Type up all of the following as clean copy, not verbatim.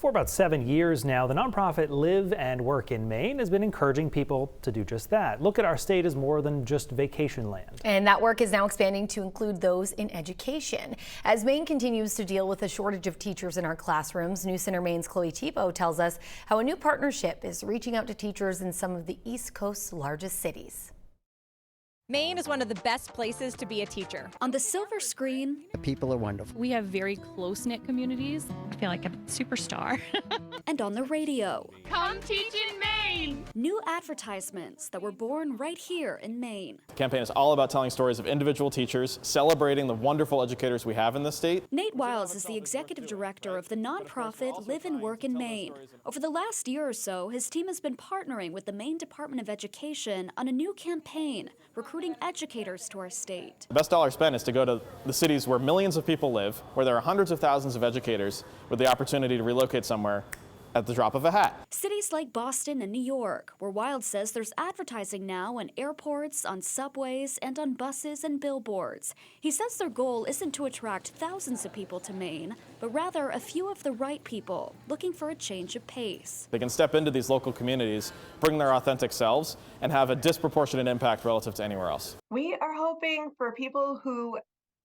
For about 7 years now, the nonprofit Live and Work in Maine has been encouraging people to do just that. Look at our state as more than just vacation land. And that work is now expanding to include those in education. As Maine continues to deal with a shortage of teachers in our classrooms, News Center Maine's Chloe Thibault tells us how a new partnership is reaching out to teachers in some of the East Coast's largest cities. Maine is one of the best places to be a teacher. On the silver screen, the people are wonderful. We have very close-knit communities. I feel like a superstar. and on the radio. Come teach in Maine! New advertisements that were born right here in Maine. The campaign is all about telling stories of individual teachers, celebrating the wonderful educators we have in the state. Nate Wiles is the executive director of the nonprofit Live and Work in Maine. Over the last year or so, his team has been partnering with the Maine Department of Education on a new campaign, recruiting educators to our state. The best dollar spent is to go to the cities where millions of people live, where there are hundreds of thousands of educators with the opportunity to relocate somewhere at the drop of a hat. Cities like Boston and New York, where Wild says there's advertising now in airports, on subways, and on buses and billboards. He says their goal isn't to attract thousands of people to Maine, but rather a few of the right people looking for a change of pace. They can step into these local communities, bring their authentic selves, and have a disproportionate impact relative to anywhere else. We are hoping for people who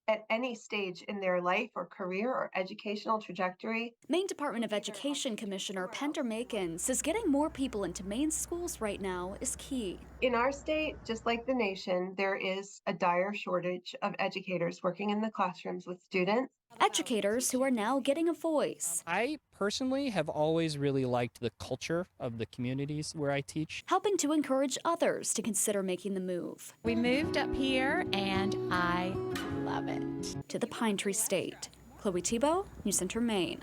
at any stage in their life or career or educational trajectory. Maine Department of Education Commissioner Pender Macon says getting more people into Maine schools right now is key. In our state, just like the nation, there is a dire shortage of educators working in the classrooms with students. Educators who are now getting a voice. I personally have always really liked the culture of the communities where I teach. Helping to encourage others to consider making the move. We moved up here and I love it. To the Pine Tree State. Chloe Thibault, News Center, Maine.